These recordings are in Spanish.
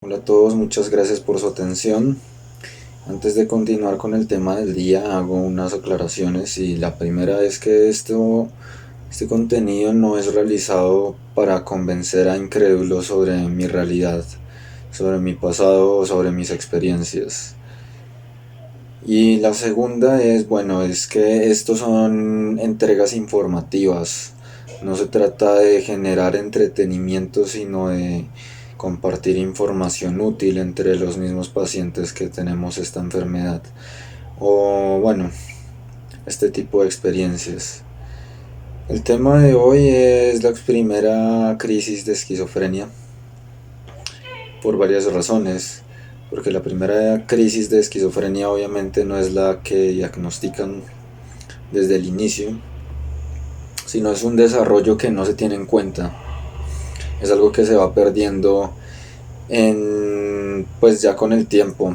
Hola a todos, muchas gracias por su atención. Antes de continuar con el tema del día, hago unas aclaraciones y la primera es que este contenido no es realizado para convencer a incrédulos sobre mi realidad, sobre mi pasado o sobre mis experiencias. Y la segunda es, bueno, es que estos son entregas informativas. No se trata de generar entretenimiento, sino de compartir información útil entre los mismos pacientes que tenemos esta enfermedad. O bueno, este tipo de experiencias. El tema de hoy es la primera crisis de esquizofrenia por varias razones. Porque la primera crisis de esquizofrenia obviamente no es la que diagnostican desde el inicio, sino es un desarrollo que no se tiene en cuenta. Es algo que se va perdiendo pues ya con el tiempo.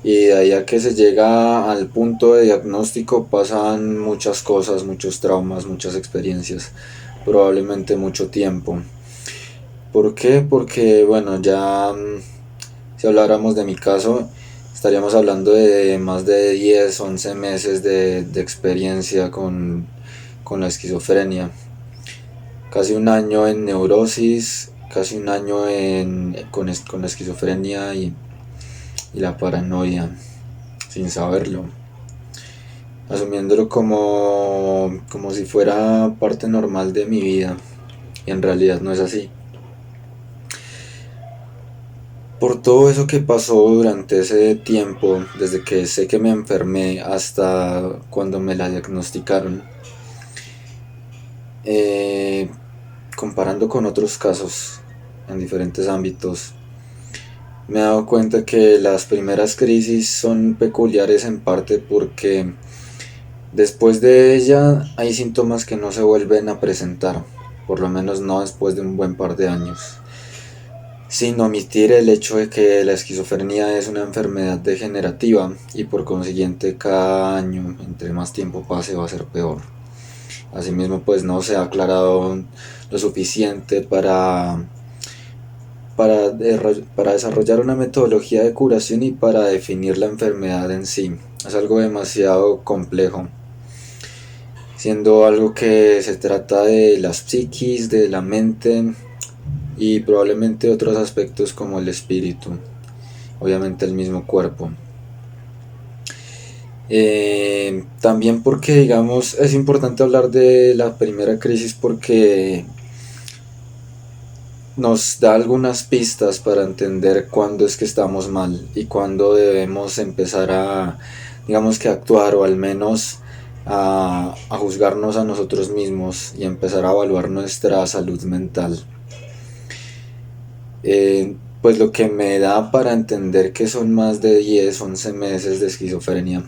Y de ahí a que se llega al punto de diagnóstico pasan muchas cosas, muchos traumas, muchas experiencias, probablemente mucho tiempo. ¿Por qué? Porque bueno, ya si habláramos de mi caso, estaríamos hablando de más de 10 11 meses de experiencia con la esquizofrenia. Casi un año en neurosis, casi un año con la esquizofrenia y la paranoia, sin saberlo. Asumiéndolo como si fuera parte normal de mi vida. Y en realidad no es así. Por todo eso que pasó durante ese tiempo, desde que sé que me enfermé hasta cuando me la diagnosticaron, eh, comparando con otros casos en diferentes ámbitos, me he dado cuenta que las primeras crisis son peculiares en parte porque después de ella hay síntomas que no se vuelven a presentar, por lo menos no después de un buen par de años. Sin omitir el hecho de que la esquizofrenia es una enfermedad degenerativa y por consiguiente cada año, entre más tiempo pase, va a ser peor. Asimismo, pues no se ha aclarado lo suficiente para desarrollar una metodología de curación y para definir la enfermedad en sí. Es algo demasiado complejo, siendo algo que se trata de las psiquis, de la mente y probablemente otros aspectos como el espíritu, obviamente el mismo cuerpo. También porque, digamos, es importante hablar de la primera crisis porque nos da algunas pistas para entender cuándo es que estamos mal y cuándo debemos empezar a, digamos que actuar o al menos a juzgarnos a nosotros mismos y empezar a evaluar nuestra salud mental. Pues lo que me da para entender que son más de 10 11 meses de esquizofrenia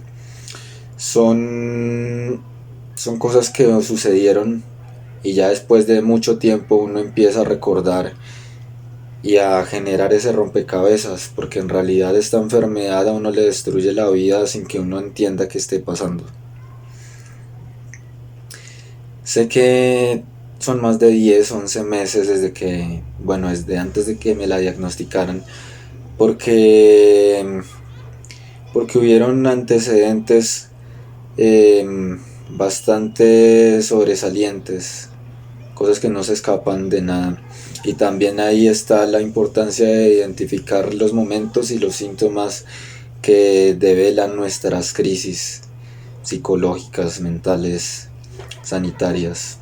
son, son cosas que sucedieron y ya después de mucho tiempo uno empieza a recordar y a generar ese rompecabezas, porque en realidad esta enfermedad a uno le destruye la vida sin que uno entienda qué esté pasando. Sé que son más de 10 11 meses desde que, bueno, desde antes de que me la diagnosticaran, porque, porque hubieron antecedentes eh, bastante sobresalientes, cosas que no se escapan de nada. Y también ahí está la importancia de identificar los momentos y los síntomas que develan nuestras crisis psicológicas, mentales, sanitarias.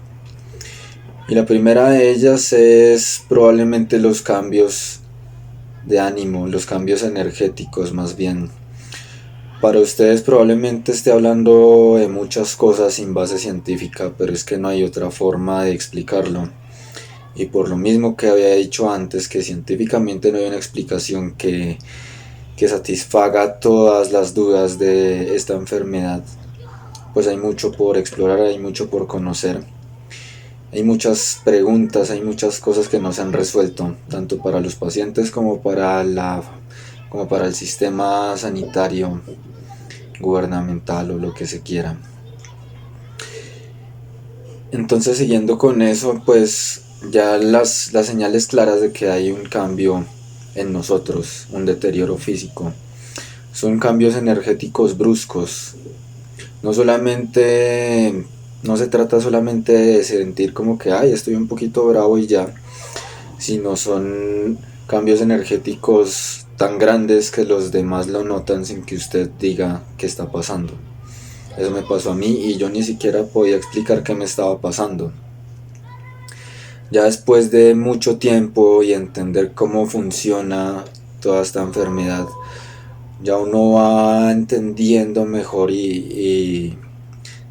Y la primera de ellas es probablemente los cambios de ánimo, los cambios energéticos más bien. Para ustedes probablemente esté hablando de muchas cosas sin base científica, pero es que no hay otra forma de explicarlo. Y por lo mismo que había dicho antes, que científicamente no hay una explicación que satisfaga todas las dudas de esta enfermedad, pues hay mucho por explorar, hay mucho por conocer. Hay muchas preguntas, hay muchas cosas que no se han resuelto, tanto para los pacientes como para el sistema sanitario, gubernamental o lo que se quiera. Entonces, siguiendo con eso, pues ya las señales claras de que hay un cambio en nosotros, un deterioro físico. Son cambios energéticos bruscos. No solamente, no se trata solamente de sentir como que, ay, estoy un poquito bravo y ya, sino son cambios energéticos tan grandes que los demás lo notan sin que usted diga qué está pasando. Eso me pasó a mí y yo ni siquiera podía explicar qué me estaba pasando. Ya después de mucho tiempo y entender cómo funciona toda esta enfermedad, ya uno va entendiendo mejor y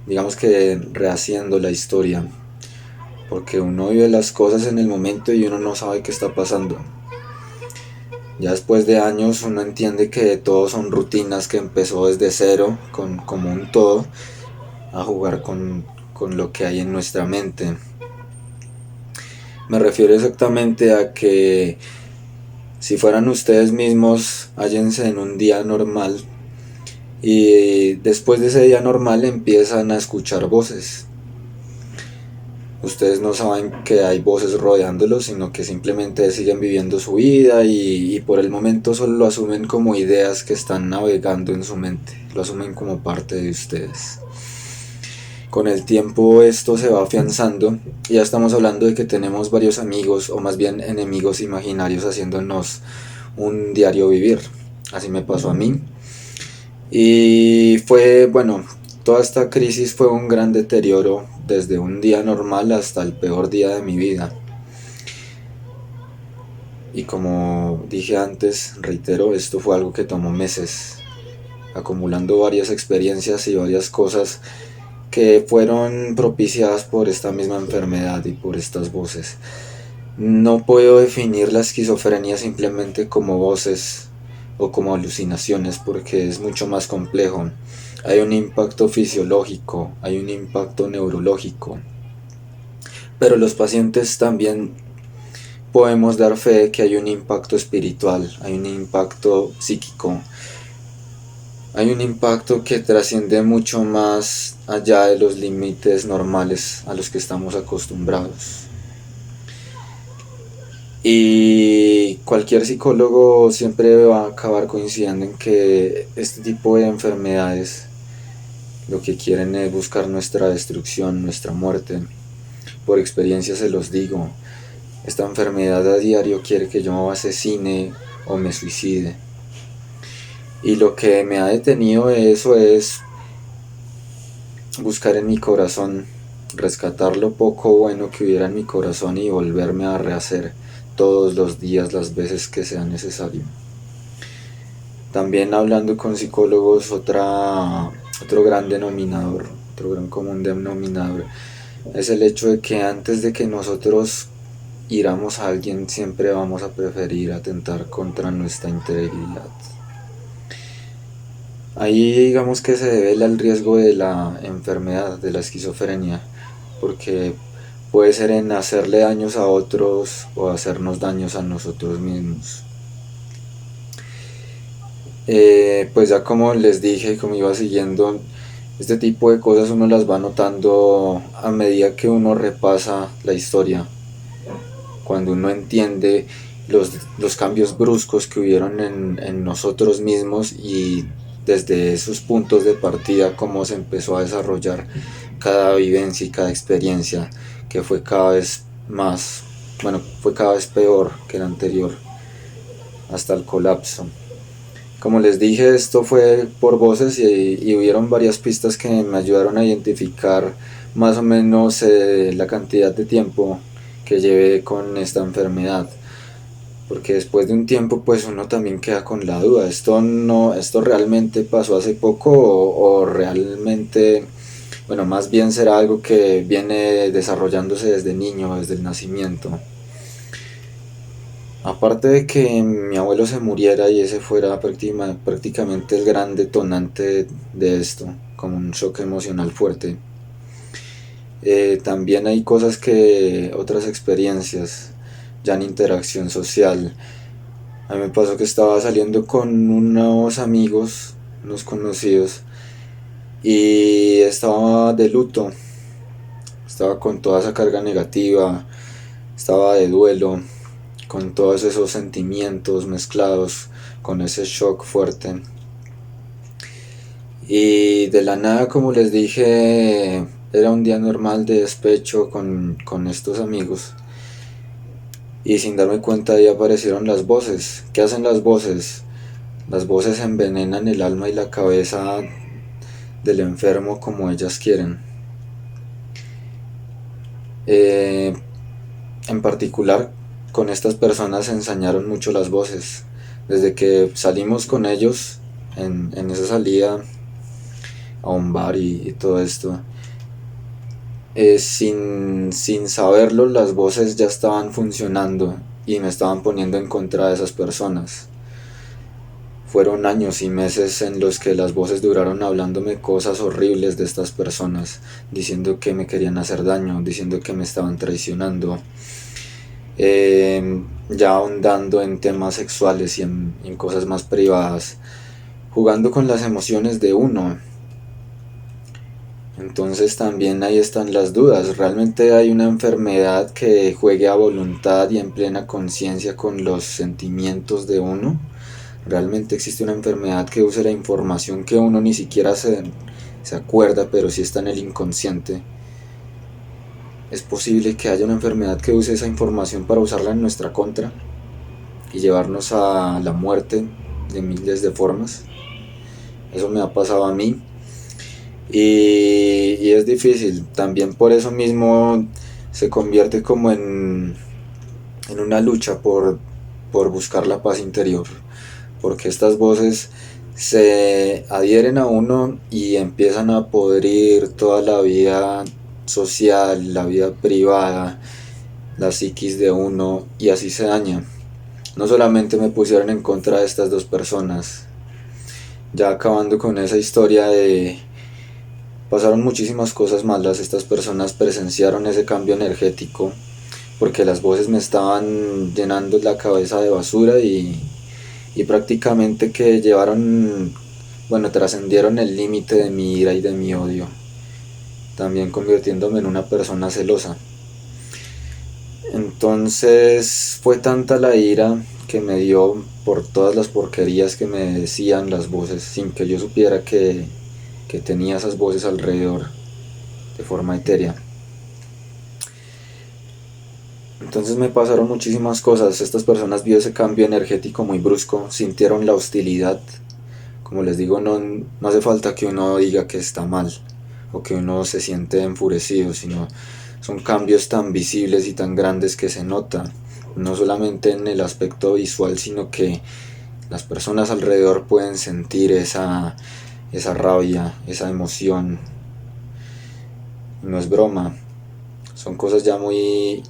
digamos que rehaciendo la historia, porque uno vive las cosas en el momento y uno no sabe qué está pasando. Ya después de años uno entiende que todo son rutinas que empezó desde cero, como un todo, a jugar con lo que hay en nuestra mente. Me refiero exactamente a que si fueran ustedes mismos, hállense en un día normal y después de ese día normal empiezan a escuchar voces. Ustedes no saben que hay voces rodeándolos, sino que simplemente siguen viviendo su vida y por el momento solo lo asumen como ideas que están navegando en su mente, lo asumen como parte de ustedes. Con el tiempo esto se va afianzando y ya estamos hablando de que tenemos varios amigos o más bien enemigos imaginarios haciéndonos un diario vivir. Así me pasó a mí. Y fue, bueno, toda esta crisis fue un gran deterioro desde un día normal hasta el peor día de mi vida. Y como dije antes, reitero, esto fue algo que tomó meses, acumulando varias experiencias y varias cosas que fueron propiciadas por esta misma enfermedad y por estas voces. No puedo definir la esquizofrenia simplemente como voces o como alucinaciones porque es mucho más complejo. Hay un impacto fisiológico, hay un impacto neurológico, pero los pacientes también podemos dar fe de que hay un impacto espiritual, hay un impacto psíquico, hay un impacto que trasciende mucho más allá de los límites normales a los que estamos acostumbrados. Y cualquier psicólogo siempre va a acabar coincidiendo en que este tipo de enfermedades lo que quieren es buscar nuestra destrucción, nuestra muerte. Por experiencia se los digo, esta enfermedad a diario quiere que yo me asesine o me suicide. Y lo que me ha detenido de eso es buscar en mi corazón, rescatar lo poco bueno que hubiera en mi corazón y volverme a rehacer todos los días, las veces que sea necesario. También hablando con psicólogos, otro gran denominador, otro gran común denominador, es el hecho de que antes de que nosotros hiramos a alguien, siempre vamos a preferir atentar contra nuestra integridad. Ahí digamos que se debe al riesgo de la enfermedad, de la esquizofrenia, porque puede ser en hacerle daños a otros o hacernos daños a nosotros mismos. Pues ya como les dije, como iba siguiendo, este tipo de cosas uno las va notando a medida que uno repasa la historia, cuando uno entiende los cambios bruscos que hubieron en nosotros mismos y desde esos puntos de partida cómo se empezó a desarrollar cada vivencia y cada experiencia que fue cada vez más, bueno, fue cada vez peor que la anterior hasta el colapso. Como les dije, esto fue por voces y hubieron varias pistas que me ayudaron a identificar más o menos la cantidad de tiempo que llevé con esta enfermedad. Porque después de un tiempo pues uno también queda con la duda, esto realmente pasó hace poco o realmente, bueno, más bien será algo que viene desarrollándose desde niño, desde el nacimiento. Aparte de que mi abuelo se muriera y ese fuera prácticamente el gran detonante de esto, como un shock emocional fuerte, también hay cosas otras experiencias, ya en interacción social. A mí me pasó que estaba saliendo con unos amigos, unos conocidos, y estaba de luto, estaba con toda esa carga negativa, estaba de duelo, con todos esos sentimientos mezclados, con ese shock fuerte. Y de la nada, como les dije, era un día normal de despecho con estos amigos. Y sin darme cuenta ahí aparecieron las voces. ¿Qué hacen las voces? Las voces envenenan el alma y la cabeza del enfermo como ellas quieren. En particular, con estas personas se ensañaron mucho las voces. Desde que salimos con ellos en esa salida a un bar y todo esto, sin saberlo, las voces ya estaban funcionando y me estaban poniendo en contra de esas personas. Fueron años y meses en los que las voces duraron hablándome cosas horribles de estas personas, diciendo que me querían hacer daño, diciendo que me estaban traicionando, ya ahondando en temas sexuales y en cosas más privadas, jugando con las emociones de uno. Entonces también ahí están las dudas. ¿Realmente hay una enfermedad que juegue a voluntad y en plena conciencia con los sentimientos de uno? ¿Realmente existe una enfermedad que use la información que uno ni siquiera se acuerda, pero sí está en el inconsciente? ¿Es posible que haya una enfermedad que use esa información para usarla en nuestra contra y llevarnos a la muerte de miles de formas? Eso me ha pasado a mí. Y es difícil, también por eso mismo se convierte como en una lucha por buscar la paz interior, porque estas voces se adhieren a uno y empiezan a podrir toda la vida social, la vida privada, la psiquis de uno, y así se daña. No solamente me pusieron en contra de estas dos personas, ya acabando con esa historia de... Pasaron muchísimas cosas malas, estas personas presenciaron ese cambio energético porque las voces me estaban llenando la cabeza de basura y prácticamente que llevaron, bueno, trascendieron el límite de mi ira y de mi odio, también convirtiéndome en una persona celosa. Entonces fue tanta la ira que me dio por todas las porquerías que me decían las voces sin que yo supiera que tenía esas voces alrededor de forma etérea. Entonces me pasaron muchísimas cosas. Estas personas vieron ese cambio energético muy brusco, sintieron la hostilidad. Como les digo, no hace falta que uno diga que está mal o que uno se siente enfurecido, sino son cambios tan visibles y tan grandes que se nota, no solamente en el aspecto visual, sino que las personas alrededor pueden sentir esa rabia, esa emoción. No es broma, son cosas ya muy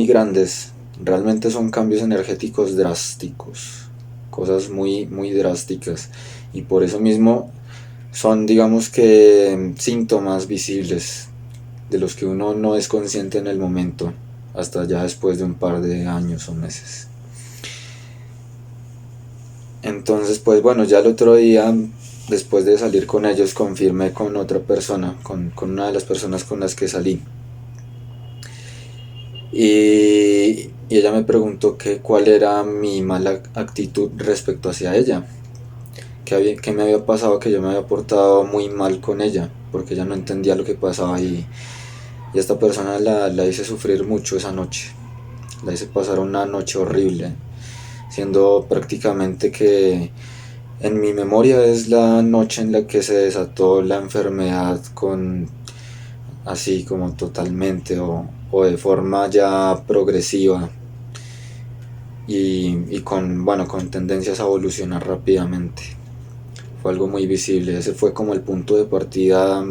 grandes. Realmente son cambios energéticos drásticos, cosas muy drásticas, y por eso mismo son, digamos que, síntomas visibles de los que uno no es consciente en el momento, hasta ya después de un par de años o meses. Entonces, pues bueno, ya el otro día, después de salir con ellos, confirmé con otra persona, con una de las personas con las que salí. Y ella me preguntó que cuál era mi mala actitud respecto hacia ella, que me había pasado, que yo me había portado muy mal con ella, porque ella no entendía lo que pasaba, y esta persona la hice sufrir mucho esa noche, la hice pasar una noche horrible, siendo prácticamente que en mi memoria es la noche en la que se desató la enfermedad así como totalmente o de forma ya progresiva y con tendencias a evolucionar rápidamente. Fue algo muy visible, ese fue como el punto de partida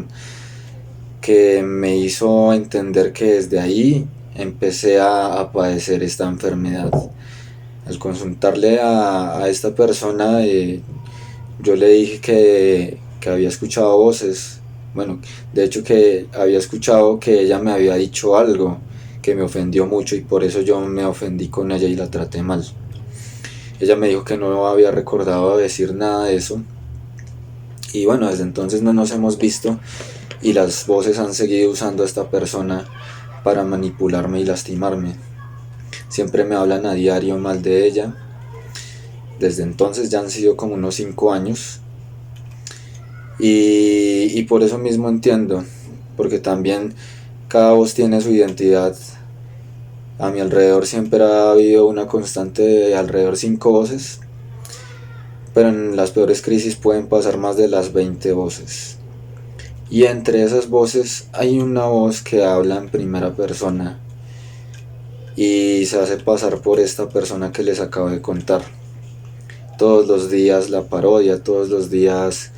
que me hizo entender que desde ahí empecé a padecer esta enfermedad. Al consultarle a esta persona, yo le dije que había escuchado voces, bueno, de hecho que había escuchado que ella me había dicho algo que me ofendió mucho y por eso yo me ofendí con ella y la traté mal. Ella me dijo que no había recordado decir nada de eso, y bueno, desde entonces no nos hemos visto y las voces han seguido usando a esta persona para manipularme y lastimarme. siempre me hablan a diario mal de ella. Desde entonces ya han sido como unos 5 años. Y por eso mismo entiendo, porque también cada voz tiene su identidad. A mi alrededor siempre ha habido una constante de alrededor 5 voces, pero en las peores crisis pueden pasar más de las 20 voces. Y entre esas voces hay una voz que habla en primera persona y se hace pasar por esta persona que les acabo de contar. Todos los días la parodia, todos los días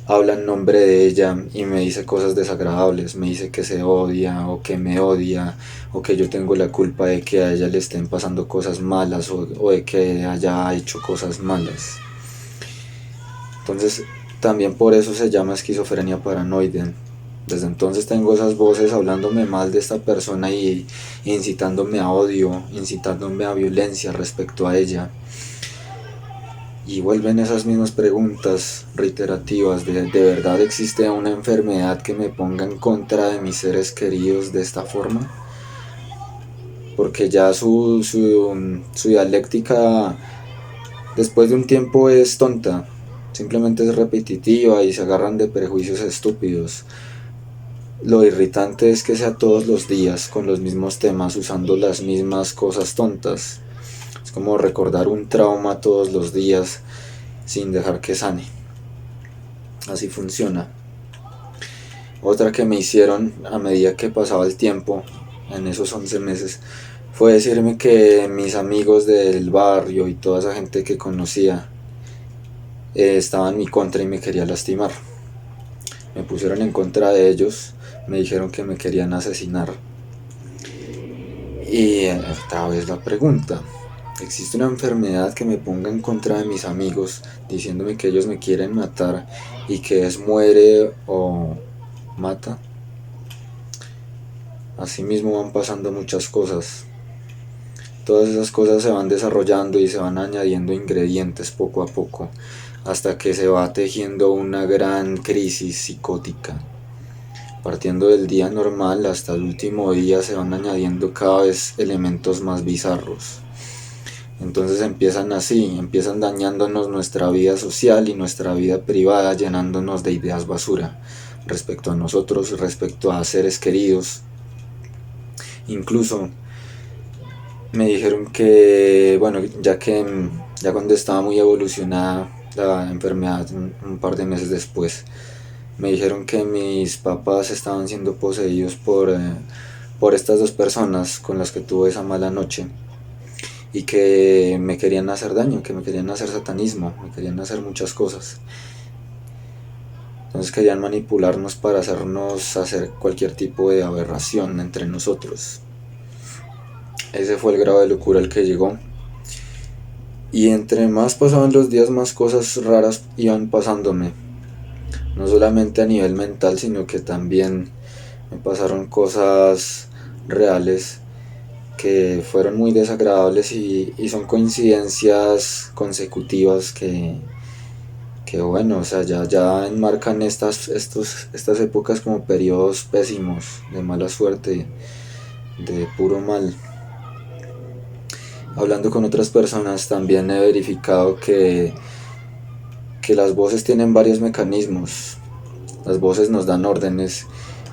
habla en nombre de ella y me dice cosas desagradables, me dice que se odia o que me odia o que yo tengo la culpa de que a ella le estén pasando cosas malas o de que haya hecho cosas malas. Entonces también por eso se llama esquizofrenia paranoide. Desde entonces tengo esas voces hablándome mal de esta persona y incitándome a odio, incitándome a violencia respecto a ella. Y vuelven esas mismas preguntas reiterativas ¿de verdad existe una enfermedad que me ponga en contra de mis seres queridos de esta forma? Porque ya su dialéctica después de un tiempo es tonta, simplemente es repetitiva y se agarran de prejuicios estúpidos. Lo irritante es que sea todos los días con los mismos temas, usando las mismas cosas tontas. Es como recordar un trauma todos los días sin dejar que sane. Así funciona. Otra que me hicieron a medida que pasaba el tiempo, en esos 11 meses, fue decirme que mis amigos del barrio y toda esa gente que conocía estaban en mi contra y me querían lastimar. Me pusieron en contra de ellos, me dijeron que me querían asesinar. Y otra vez la pregunta, ¿existe una enfermedad que me ponga en contra de mis amigos diciéndome que ellos me quieren matar y que es muere o mata? Asimismo van pasando muchas cosas. Todas esas cosas se van desarrollando y se van añadiendo ingredientes poco a poco, hasta que se va tejiendo una gran crisis psicótica. Partiendo del día normal hasta el último día se van añadiendo cada vez elementos más bizarros. Entonces empiezan así, empiezan dañándonos nuestra vida social y nuestra vida privada, llenándonos de ideas basura respecto a nosotros, respecto a seres queridos. Incluso me dijeron que, bueno, ya cuando estaba muy evolucionada la enfermedad, un par de meses después, me dijeron que mis papás estaban siendo poseídos por estas dos personas con las que tuve esa mala noche y que me querían hacer daño, que me querían hacer satanismo, me querían hacer muchas cosas. Entonces querían manipularnos para hacernos hacer cualquier tipo de aberración entre nosotros. Ese fue el grado de locura al que llegó. Y entre más pasaban los días, más cosas raras iban pasándome. No solamente a nivel mental, sino que también me pasaron cosas reales que fueron muy desagradables y son coincidencias consecutivas que bueno, o sea, ya enmarcan estas épocas como periodos pésimos, de mala suerte, de puro mal. Hablando con otras personas también he verificado que las voces tienen varios mecanismos. Las voces nos dan órdenes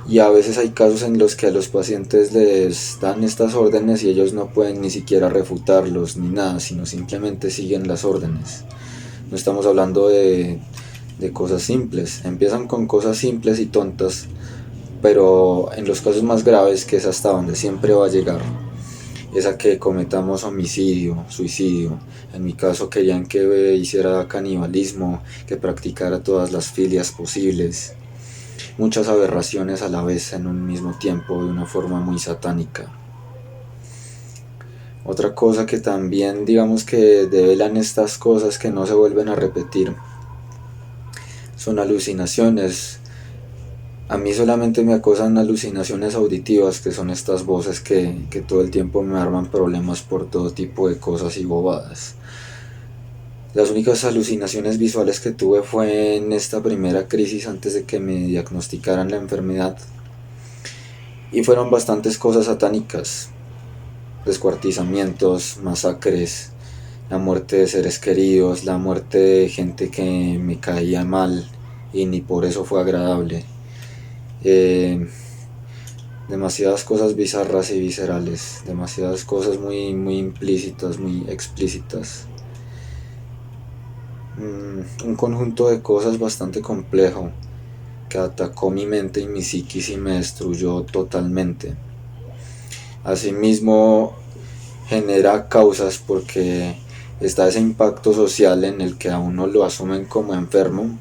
y a veces hay casos en los que a los pacientes les dan estas órdenes y ellos no pueden ni siquiera refutarlos ni nada, sino simplemente siguen las órdenes. No estamos hablando de cosas simples, empiezan con cosas simples y tontas, pero en los casos más graves, que es hasta donde siempre va a llegar, es a que cometamos homicidio, suicidio. En mi caso querían que hiciera canibalismo, que practicara todas las filias posibles, muchas aberraciones a la vez en un mismo tiempo de una forma muy satánica. Otra cosa que también digamos que develan estas cosas que no se vuelven a repetir son alucinaciones. A mí solamente me acosan alucinaciones auditivas, que son estas voces que todo el tiempo me arman problemas por todo tipo de cosas y bobadas. Las únicas alucinaciones visuales que tuve fue en esta primera crisis antes de que me diagnosticaran la enfermedad. Y fueron bastantes cosas satánicas. descuartizamientos, masacres, la muerte de seres queridos, la muerte de gente que me caía mal y ni por eso fue agradable. Eh, Demasiadas cosas bizarras y viscerales, demasiadas cosas muy implícitas, muy explícitas. Un conjunto de cosas bastante complejo que atacó mi mente y mi psiquis y me destruyó totalmente. Asimismo, genera causas porque está ese impacto social en el que a uno lo asumen como enfermo,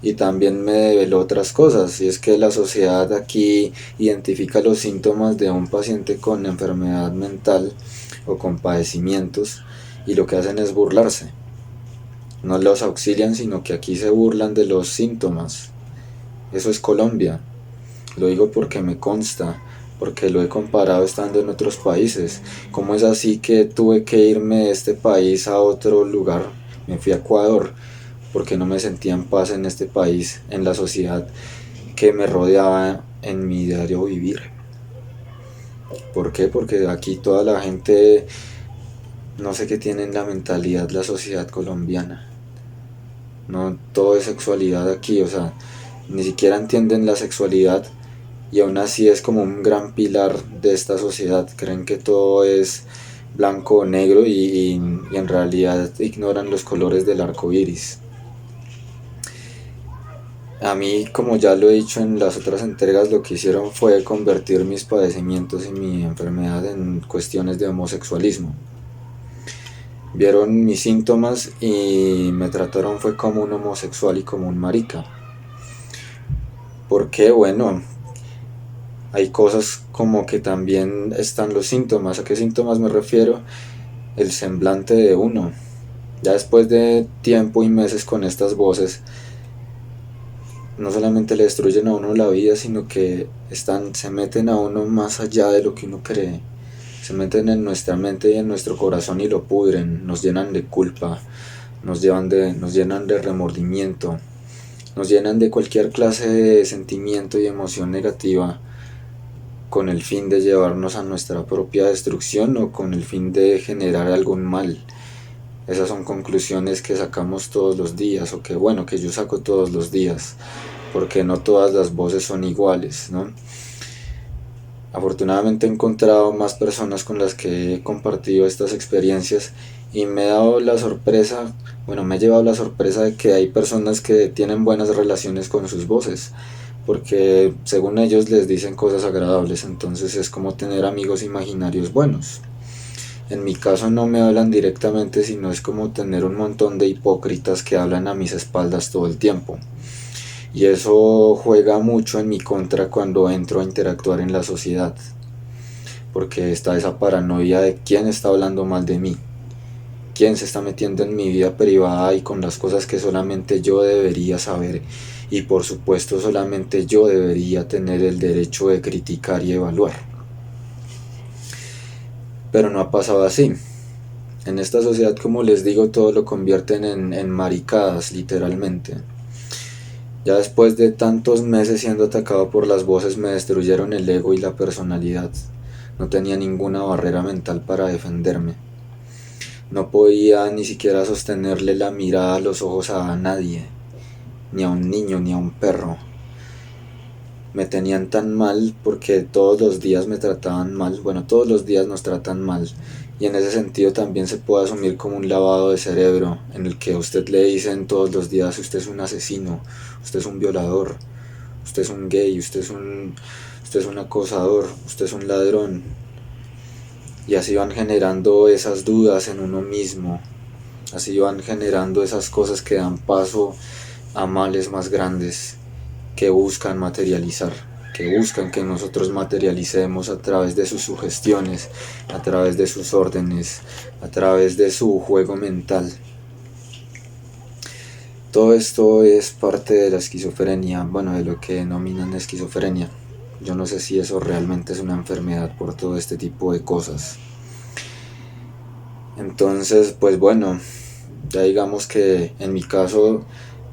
y también me develó otras cosas, y es que la sociedad aquí identifica los síntomas de un paciente con enfermedad mental o con padecimientos y lo que hacen es burlarse. No los auxilian, sino que aquí se burlan de los síntomas. Eso es Colombia. Lo digo porque me consta, porque lo he comparado estando en otros países. ¿Cómo es así que tuve que irme de este país a otro lugar? Me fui a Ecuador porque no me sentía en paz en este país, en la sociedad que me rodeaba en mi diario vivir. ¿Por qué? Porque aquí toda la gente, no sé qué tiene en la mentalidad la sociedad colombiana. No todo es sexualidad aquí, o sea, ni siquiera entienden la sexualidad, y aún así es como un gran pilar de esta sociedad. Creen que todo es blanco o negro y en realidad ignoran los colores del arco iris. A mí, como ya lo he dicho en las otras entregas, lo que hicieron fue convertir mis padecimientos y mi enfermedad en cuestiones de homosexualismo. Vieron mis síntomas y me trataron fue como un homosexual y como un marica. Porque bueno, hay cosas como que también están los síntomas. ¿A qué síntomas me refiero? El semblante de uno. Ya después de tiempo y meses con estas voces, no solamente le destruyen a uno la vida, sino que se meten a uno más allá de lo que uno cree. Se meten en nuestra mente y en nuestro corazón y lo pudren, nos llenan de culpa, nos llenan de remordimiento, nos llenan de cualquier clase de sentimiento y emoción negativa, con el fin de llevarnos a nuestra propia destrucción o con el fin de generar algún mal. Esas son conclusiones que sacamos todos los días, o que bueno, que yo saco todos los días, porque no todas las voces son iguales, ¿no? Afortunadamente he encontrado más personas con las que he compartido estas experiencias y me he dado la sorpresa, bueno, me he llevado la sorpresa de que hay personas que tienen buenas relaciones con sus voces, porque según ellos les dicen cosas agradables, entonces es como tener amigos imaginarios buenos. En mi caso no me hablan directamente, sino es como tener un montón de hipócritas que hablan a mis espaldas todo el tiempo. Y eso juega mucho en mi contra cuando entro a interactuar en la sociedad, porque está esa paranoia de quién está hablando mal de mí, quién se está metiendo en mi vida privada y con las cosas que solamente yo debería saber, y por supuesto solamente yo debería tener el derecho de criticar y evaluar. Pero no ha pasado así. En esta sociedad, como les digo, todo lo convierten en maricadas, literalmente. Ya después de tantos meses siendo atacado por las voces, me destruyeron el ego y la personalidad. No tenía ninguna barrera mental para defenderme. No podía ni siquiera sostenerle la mirada a los ojos a nadie, ni a un niño, ni a un perro. Me tenían tan mal porque todos los días me trataban mal. Bueno, todos los días nos tratan mal. Y en ese sentido también se puede asumir como un lavado de cerebro, en el que a usted le dicen todos los días: usted es un asesino, usted es un violador, usted es un gay, usted es un acosador, usted es un ladrón. Y así van generando esas dudas en uno mismo. Así van generando esas cosas que dan paso a males más grandes, que buscan materializar, que buscan que nosotros materialicemos a través de sus sugestiones, a través de sus órdenes, a través de su juego mental. Todo esto es parte de la esquizofrenia, bueno, de lo que denominan esquizofrenia. Yo no sé si eso realmente es una enfermedad por todo este tipo de cosas. Entonces, pues bueno, ya digamos que en mi caso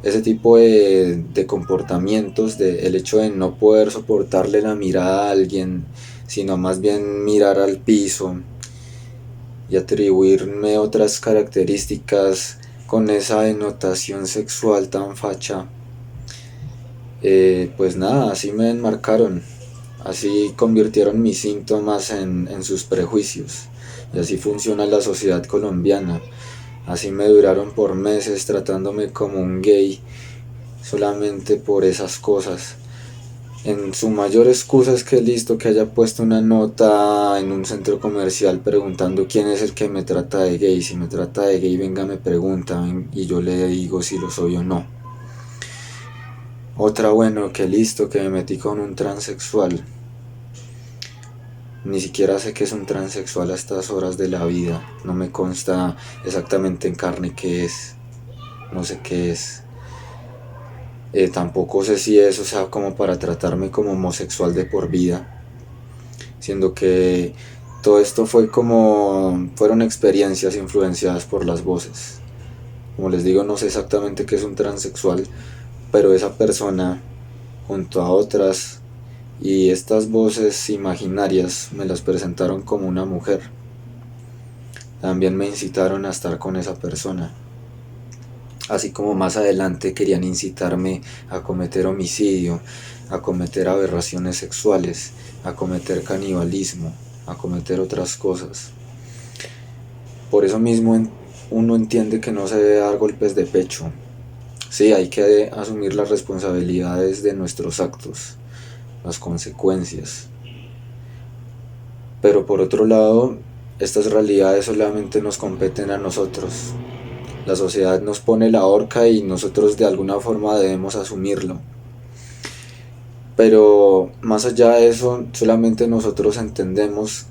ese tipo de comportamientos, el hecho de no poder soportarle la mirada a alguien, sino más bien mirar al piso, y atribuirme otras características con esa denotación sexual tan facha, pues nada, así me enmarcaron, así convirtieron mis síntomas en sus prejuicios, y así funciona la sociedad colombiana. Así me duraron por meses tratándome como un gay solamente por esas cosas. En su mayor excusa es que listo que haya puesto una nota en un centro comercial preguntando quién es el que me trata de gay. Si me trata de gay, venga, me pregunta y yo le digo si lo soy o no. Otra, bueno, que listo que me metí con un transexual. Ni siquiera sé qué es un transexual a estas horas de la vida. No me consta exactamente en carne qué es. No sé qué es. Tampoco sé si eso sea como para tratarme como homosexual de por vida, siendo que todo esto fueron experiencias influenciadas por las voces. Como les digo, no sé exactamente qué es un transexual, pero esa persona junto a otras y estas voces imaginarias me las presentaron como una mujer. También me incitaron a estar con esa persona. Así como más adelante querían incitarme a cometer homicidio, a cometer aberraciones sexuales, a cometer canibalismo, a cometer otras cosas. Por eso mismo uno entiende que no se debe dar golpes de pecho. Sí, hay que asumir las responsabilidades de nuestros actos, las consecuencias. Pero por otro lado, estas realidades solamente nos competen a nosotros. La sociedad nos pone la horca y nosotros de alguna forma debemos asumirlo. Pero más allá de eso, solamente nosotros entendemos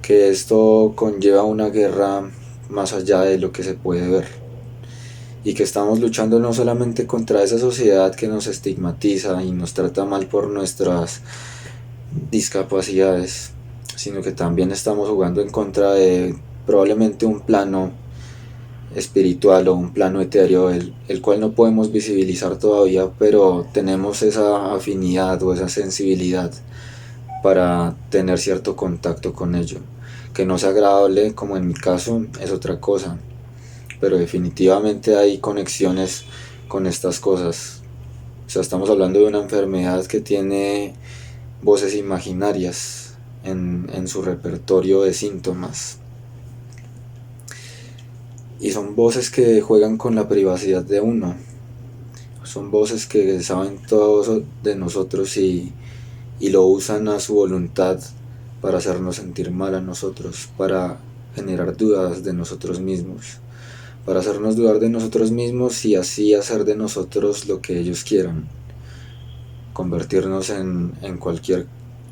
que esto conlleva una guerra más allá de lo que se puede ver. Y que estamos luchando no solamente contra esa sociedad que nos estigmatiza y nos trata mal por nuestras discapacidades, sino que también estamos jugando en contra de probablemente un plano espiritual o un plano etéreo, el cual no podemos visibilizar todavía, pero tenemos esa afinidad o esa sensibilidad para tener cierto contacto con ello. Que no sea agradable, como en mi caso, es otra cosa, pero definitivamente hay conexiones con estas cosas. O sea, estamos hablando de una enfermedad que tiene voces imaginarias en su repertorio de síntomas. Y son voces que juegan con la privacidad de uno. Son voces que saben todo de nosotros y lo usan a su voluntad para hacernos sentir mal a nosotros, para generar dudas de nosotros mismos, para hacernos dudar de nosotros mismos y así hacer de nosotros lo que ellos quieran, convertirnos en cualquier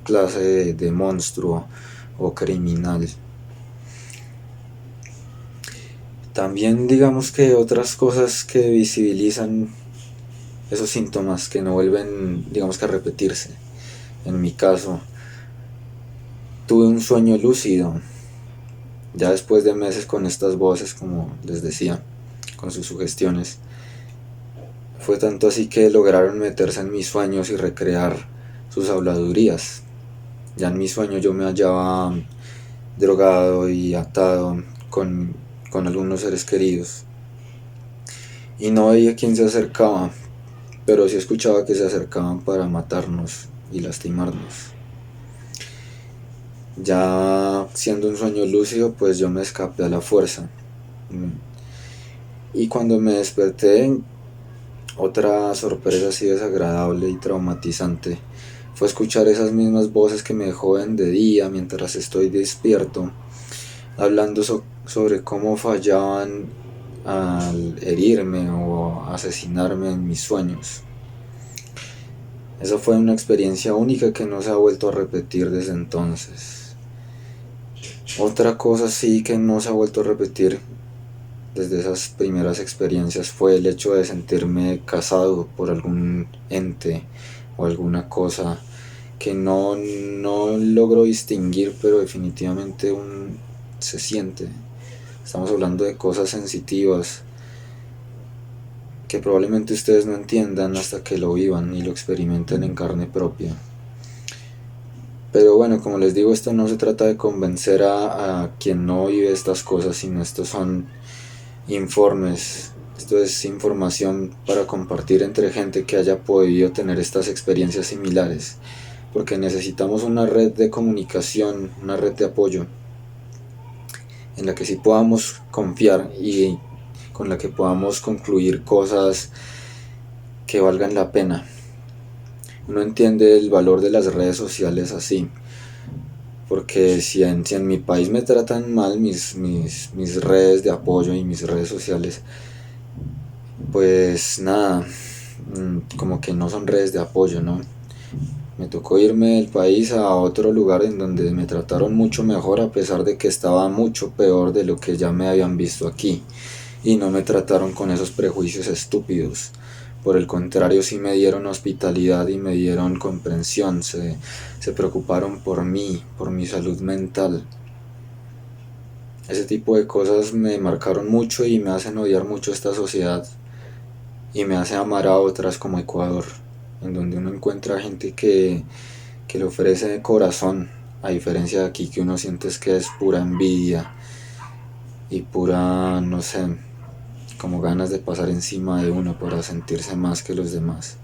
clase de monstruo o criminal. También digamos que otras cosas que visibilizan esos síntomas que no vuelven, digamos que a repetirse. En mi caso, tuve un sueño lúcido, ya después de meses con estas voces, como les decía, con sus sugestiones. Fue tanto así que lograron meterse en mis sueños y recrear sus habladurías. Ya en mi sueño yo me hallaba drogado y atado con algunos seres queridos. Y no veía quién se acercaba, pero sí escuchaba que se acercaban para matarnos y lastimarnos. Ya siendo un sueño lúcido, pues yo me escapé a la fuerza. Y cuando me desperté, otra sorpresa así desagradable y traumatizante fue escuchar esas mismas voces que me joden de día mientras estoy despierto, hablando sobre cómo fallaban al herirme o asesinarme en mis sueños. Esa fue una experiencia única que no se ha vuelto a repetir desde entonces. Otra cosa sí que no se ha vuelto a repetir desde esas primeras experiencias fue el hecho de sentirme casado por algún ente o alguna cosa que no logro distinguir, pero definitivamente se siente. Estamos hablando de cosas sensitivas que probablemente ustedes no entiendan hasta que lo vivan y lo experimenten en carne propia. Pero bueno, como les digo, esto no se trata de convencer a quien no vive estas cosas, sino estos son informes, esto es información para compartir entre gente que haya podido tener estas experiencias similares, porque necesitamos una red de comunicación, una red de apoyo en la que sí podamos confiar y con la que podamos concluir cosas que valgan la pena. Uno entiende el valor de las redes sociales así, porque si en mi país me tratan mal mis redes de apoyo y mis redes sociales, pues nada, como que no son redes de apoyo, ¿no? Me tocó irme del país a otro lugar en donde me trataron mucho mejor, a pesar de que estaba mucho peor de lo que ya me habían visto aquí, y no me trataron con esos prejuicios estúpidos. Por el contrario, sí me dieron hospitalidad y me dieron comprensión, se preocuparon por mí, por mi salud mental. Ese tipo de cosas me marcaron mucho y me hacen odiar mucho esta sociedad y me hace amar a otras como Ecuador, en donde uno encuentra gente que le ofrece de corazón, a diferencia de aquí que uno siente es que es pura envidia y pura, no sé, como ganas de pasar encima de uno para sentirse más que los demás.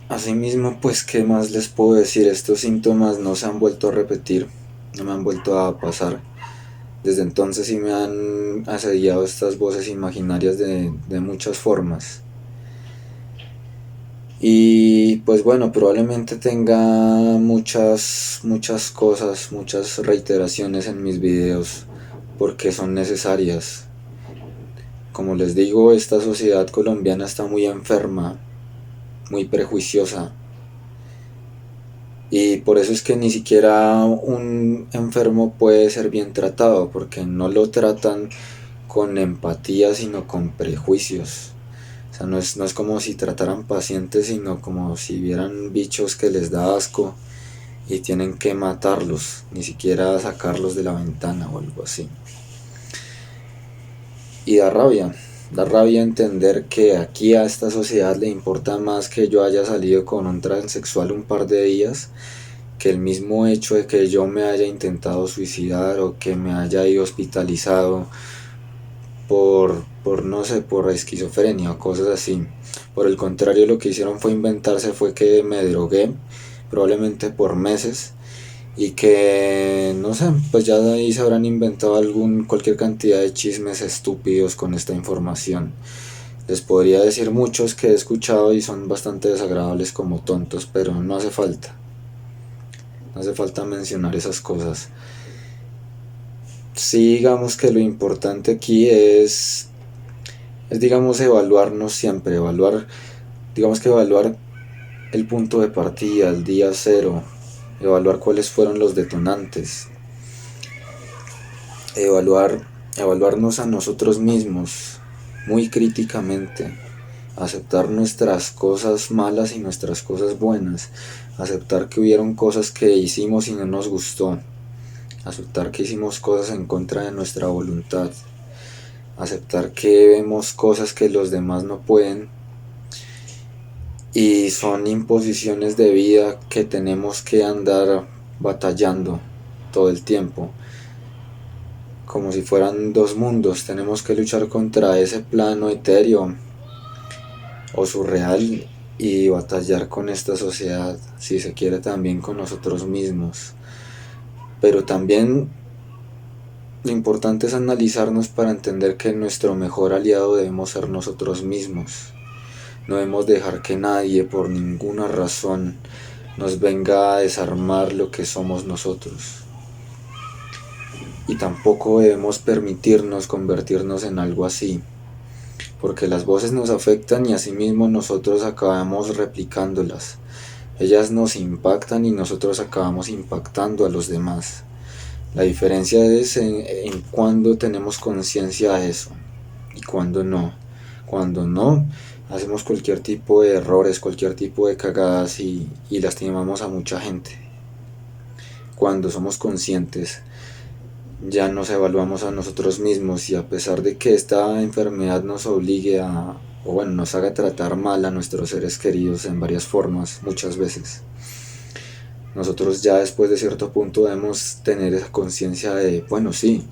Asimismo, pues, ¿qué más les puedo decir? Estos síntomas no se han vuelto a repetir, no me han vuelto a pasar. Desde entonces sí me han asediado estas voces imaginarias de muchas formas. Y pues bueno, probablemente tenga muchas cosas, muchas reiteraciones en mis videos, porque son necesarias. Como les digo, esta sociedad colombiana está muy enferma, muy prejuiciosa. Y por eso es que ni siquiera un enfermo puede ser bien tratado, porque no lo tratan con empatía, sino con prejuicios. O sea, no es como si trataran pacientes, sino como si vieran bichos que les da asco y tienen que matarlos, ni siquiera sacarlos de la ventana o algo así. Y da rabia entender que aquí a esta sociedad le importa más que yo haya salido con un transexual un par de días que el mismo hecho de que yo me haya intentado suicidar o que me haya ido hospitalizado por no sé, por esquizofrenia o cosas así. Por el contrario, lo que hicieron fue inventarse fue que me drogué, probablemente por meses, y que no sé, pues ya de ahí se habrán inventado cualquier cantidad de chismes estúpidos con esta información. Les podría decir muchos que he escuchado y son bastante desagradables como tontos, pero no hace falta. No hace falta mencionar esas cosas. Sí, digamos que lo importante aquí es digamos evaluarnos siempre, evaluar el punto de partida, el día cero, evaluar cuáles fueron los detonantes, evaluarnos a nosotros mismos muy críticamente, aceptar nuestras cosas malas y nuestras cosas buenas, aceptar que hubieron cosas que hicimos y no nos gustó, aceptar que hicimos cosas en contra de nuestra voluntad, aceptar que vemos cosas que los demás no pueden y son imposiciones de vida que tenemos que andar batallando todo el tiempo, como si fueran dos mundos. Tenemos que luchar contra ese plano etéreo o surreal y batallar con esta sociedad, si se quiere también con nosotros mismos. Pero también lo importante es analizarnos para entender que nuestro mejor aliado debemos ser nosotros mismos. No debemos dejar que nadie, por ninguna razón, nos venga a desarmar lo que somos nosotros. Y tampoco debemos permitirnos convertirnos en algo así, porque las voces nos afectan y asimismo nosotros acabamos replicándolas. Ellas nos impactan y nosotros acabamos impactando a los demás. La diferencia es en cuándo tenemos conciencia de eso y cuándo no. Cuando no, hacemos cualquier tipo de errores, cualquier tipo de cagadas y lastimamos a mucha gente. Cuando somos conscientes, ya nos evaluamos a nosotros mismos y a pesar de que esta enfermedad nos obligue o bueno, nos haga tratar mal a nuestros seres queridos en varias formas, muchas veces. Nosotros ya después de cierto punto debemos tener esa conciencia de, bueno, sí,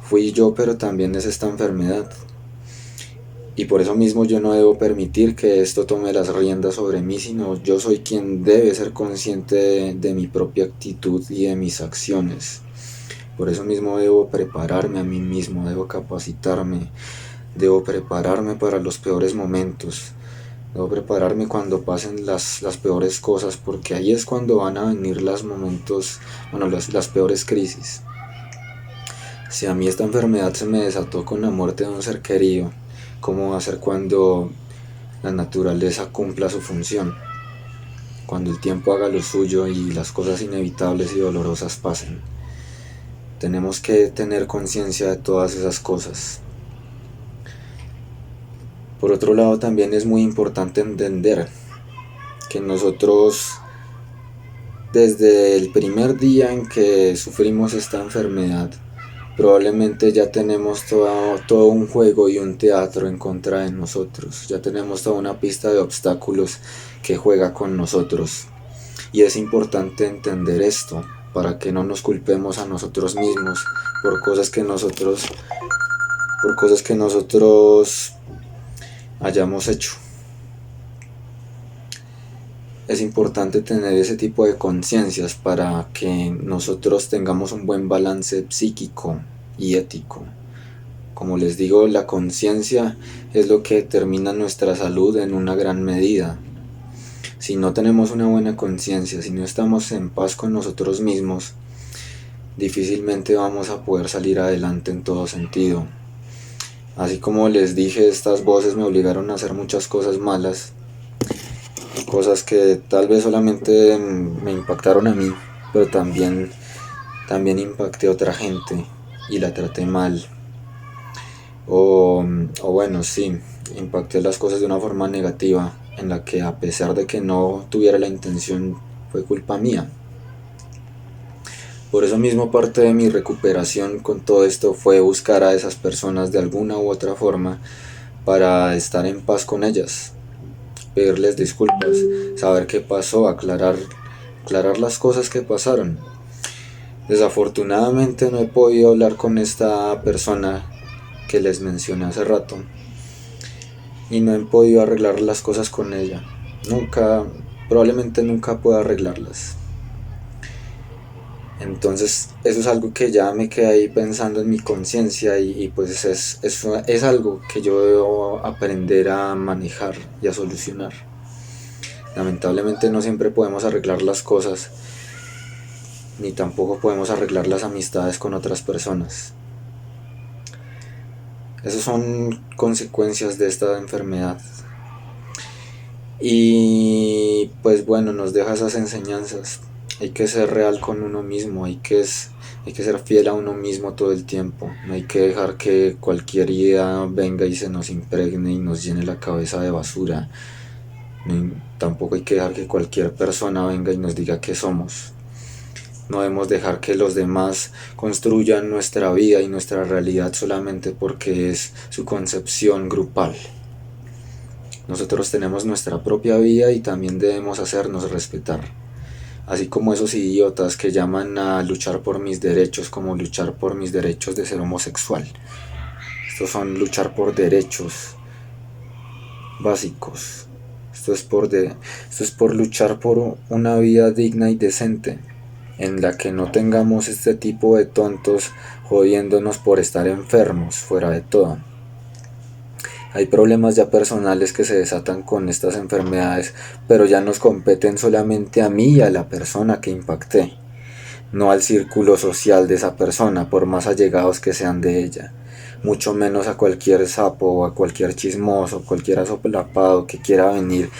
fui yo, pero también es esta enfermedad. Y por eso mismo yo no debo permitir que esto tome las riendas sobre mí, sino yo soy quien debe ser consciente de mi propia actitud y de mis acciones. Por eso mismo debo prepararme a mí mismo, debo capacitarme, debo prepararme para los peores momentos, debo prepararme cuando pasen las peores cosas, porque ahí es cuando van a venir los momentos, bueno, las peores crisis. Si a mí esta enfermedad se me desató con la muerte de un ser querido, ¿cómo va a ser cuando la naturaleza cumpla su función? Cuando el tiempo haga lo suyo y las cosas inevitables y dolorosas pasen. Tenemos que tener conciencia de todas esas cosas. Por otro lado, también es muy importante entender que nosotros, desde el primer día en que sufrimos esta enfermedad, probablemente ya tenemos todo un juego y un teatro en contra de nosotros. Ya tenemos toda una pista de obstáculos que juega con nosotros. Y es importante entender esto para que no nos culpemos a nosotros mismos por cosas que nosotros hayamos hecho. Es importante tener ese tipo de conciencias para que nosotros tengamos un buen balance psíquico y ético. Como les digo, la conciencia es lo que determina nuestra salud en una gran medida. Si no tenemos una buena conciencia, si no estamos en paz con nosotros mismos, difícilmente vamos a poder salir adelante en todo sentido. Así como les dije, estas voces me obligaron a hacer muchas cosas malas, cosas que tal vez solamente me impactaron a mí, pero también impacté a otra gente y la traté mal. O bueno, sí, impacté las cosas de una forma negativa, en la que a pesar de que no tuviera la intención, fue culpa mía. Por eso mismo parte de mi recuperación con todo esto fue buscar a esas personas de alguna u otra forma para estar en paz con ellas, pedirles disculpas, saber qué pasó, aclarar las cosas que pasaron. Desafortunadamente no he podido hablar con esta persona que les mencioné hace rato y no he podido arreglar las cosas con ella. Probablemente nunca pueda arreglarlas. Entonces eso es algo que ya me quedé ahí pensando en mi conciencia y pues es algo que yo debo aprender a manejar y a solucionar. Lamentablemente no siempre podemos arreglar las cosas, ni tampoco podemos arreglar las amistades con otras personas. Esas son consecuencias de esta enfermedad. Y pues bueno, nos deja esas enseñanzas. Hay que ser real con uno mismo, hay que ser fiel a uno mismo todo el tiempo. No hay que dejar que cualquier idea venga y se nos impregne y nos llene la cabeza de basura. Tampoco hay que dejar que cualquier persona venga y nos diga qué somos. No debemos dejar que los demás construyan nuestra vida y nuestra realidad solamente porque es su concepción grupal. Nosotros tenemos nuestra propia vida y también debemos hacernos respetar. Así como esos idiotas que llaman a luchar por mis derechos como luchar por mis derechos de ser homosexual. Estos son luchar por derechos básicos. Esto es por luchar por una vida digna y decente, en la que no tengamos este tipo de tontos jodiéndonos por estar enfermos fuera de todo. Hay problemas ya personales que se desatan con estas enfermedades, pero ya nos competen solamente a mí y a la persona que impacté, no al círculo social de esa persona, por más allegados que sean de ella, mucho menos a cualquier sapo o a cualquier chismoso, cualquier asoplapado que quiera venir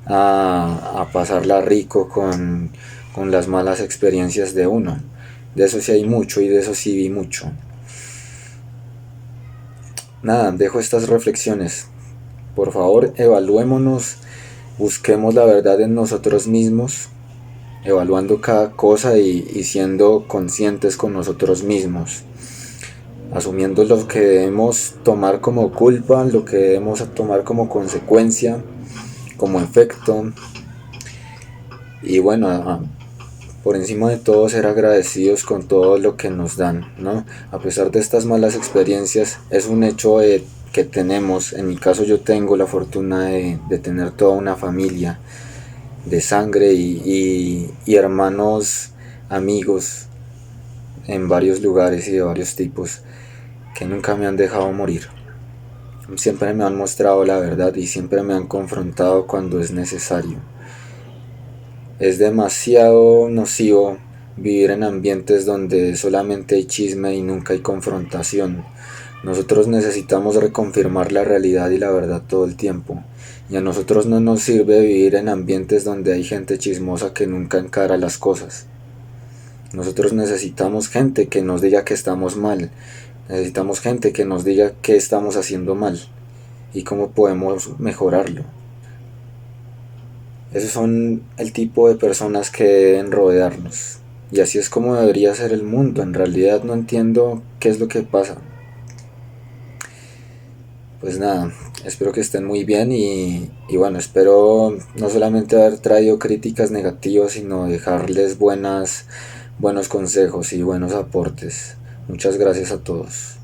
a pasarla rico con las malas experiencias de uno. De eso sí hay mucho y de eso sí vi mucho. Nada, dejo estas reflexiones. Por favor, evaluémonos, busquemos la verdad en nosotros mismos, evaluando cada cosa y siendo conscientes con nosotros mismos. asumiendo lo que debemos tomar como culpa, lo que debemos tomar como consecuencia, como efecto. Y bueno, por encima de todo ser agradecidos con todo lo que nos dan, ¿no? A pesar de estas malas experiencias, es un hecho que tenemos, en mi caso yo tengo la fortuna de tener toda una familia de sangre y hermanos, amigos en varios lugares y de varios tipos que nunca me han dejado morir. Siempre me han mostrado la verdad y siempre me han confrontado cuando es necesario. Es demasiado nocivo vivir en ambientes donde solamente hay chisme y nunca hay confrontación. Nosotros necesitamos reconfirmar la realidad y la verdad todo el tiempo. Y a nosotros no nos sirve vivir en ambientes donde hay gente chismosa que nunca encara las cosas. Nosotros necesitamos gente que nos diga que estamos mal. Necesitamos gente que nos diga qué estamos haciendo mal y cómo podemos mejorarlo. Esos son el tipo de personas que deben rodearnos. Y así es como debería ser el mundo. En realidad no entiendo qué es lo que pasa. Pues nada, espero que estén muy bien y bueno, espero no solamente haber traído críticas negativas, sino dejarles buenos consejos y buenos aportes. Muchas gracias a todos.